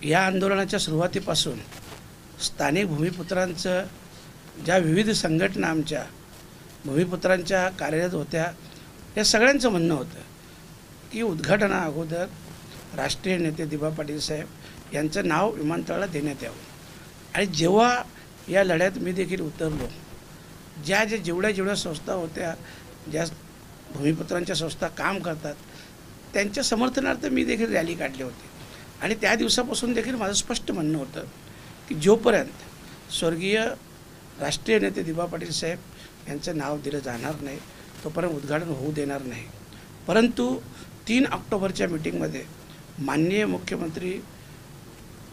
या आंदोलनाच्या सुरुवातीपासून स्थानिक भूमिपुत्रांचं ज्या विविध संघटना आमच्या भूमिपुत्रांच्या कार्यरत होत्या या सगळ्यांचं म्हणणं होतं की उद्घाटना अगोदर राष्ट्रीय नेते दिबा पाटील साहेब यांचं नाव विमानतळाला देण्यात यावं। आणि जेव्हा या लढ्यात मी देखील उतरलो, जेवढ्या संस्था होत्या, ज्या भूमिपुत्रांच्या संस्था काम करतात, त्यांच्या समर्थनार्थ मी देखील रॅली काढली होती। आणि त्या दिवसापासून देखील माझं स्पष्ट म्हणणं होतं की जोपर्यंत स्वर्गीय राष्ट्रीय नेते दिबा पाटील साहेब यांचं नाव दिलं जाणार नाही तोपर्यंत उद्घाटन होऊ देणार नाही। परंतु 3 ऑक्टोबरच्या मीटिंगमध्ये माननीय मुख्यमंत्री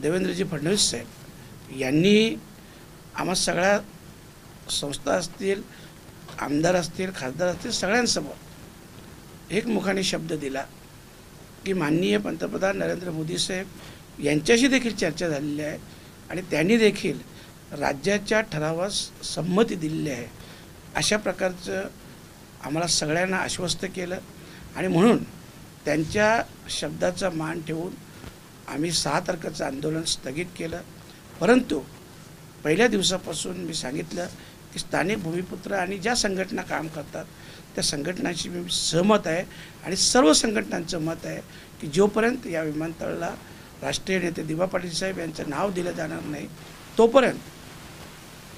देवेंद्रजी फडणवीस साहेब यांनी आम्हा सगळ्या संस्था असतील, आमदार असतील, खासदार असतील, सगळ्यांसमोर एकमुखाने शब्द दिला की माननीय पंतप्रधान नरेंद्र मोदी साहेब यांच्याशी देखील चर्चा झालेली आहे आणि त्यांनी देखील राज्याच्या ठरावास संमती दिलेली आहे। अशा प्रकारचं आम्हाला सगळ्यांना आश्वस्त केलं आणि म्हणून त्यांच्या शब्दाचा मान ठेवून आम्ही 6 तारखेचं आंदोलन स्थगित केलं। परंतु पहिल्या दिवसापासून मी सांगितलं की स्थानिक भूमिपुत्र आणि ज्या संघटना काम करतात त्या संघटनांशी मी सहमत आहे आणि सर्व संघटनांचं मत आहे की जोपर्यंत या विमानतळाला राष्ट्रीय नेते दिबा पाटील साहेब यांचं नाव दिलं जाणार नाही तोपर्यंत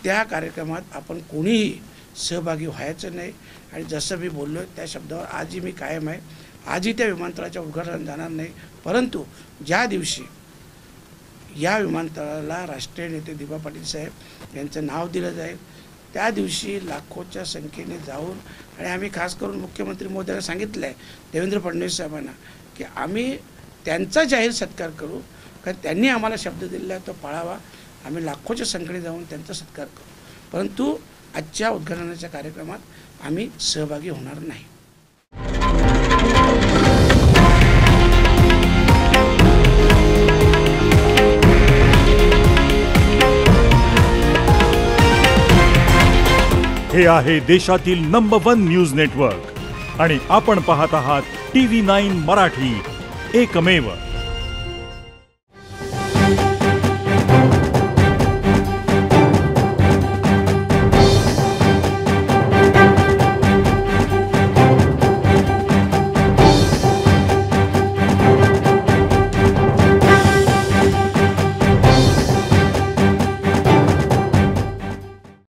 त्या कार्यक्रमात आपण कोणीही सहभागी व्हायचं नाही। आणि जसं मी बोललो त्या शब्दावर आजही मी कायम आहे। आजही त्या विमानतळाच्या उद्घाटन जाणार नाही, परंतु ज्या दिवशी या विमानतळाला राष्ट्रीय नेते दिबा पाटील साहेब यांचं नाव दिलं जाईल त्या दिवशी लाखोच्या संख्येने जाऊन आणि आम्ही खास करून मुख्यमंत्री महोदयांना सांगितलं आहे देवेंद्र फडणवीस साहेबांना की आम्ही त्यांचा जाहीर सत्कार करू, कारण त्यांनी आम्हाला शब्द दिलेला आहे तो पाळावा। आम्ही लाखोच्या संख्येने जाऊन त्यांचा सत्कार करू, परंतु आजच्या उद्घाटनाच्या कार्यक्रमात आम्ही सहभागी होणार नाही। हे आहे देशातील नंबर 1 न्यूज नेटवर्क आणि आपण पाहत आहात TV9 मराठी, एकमेव।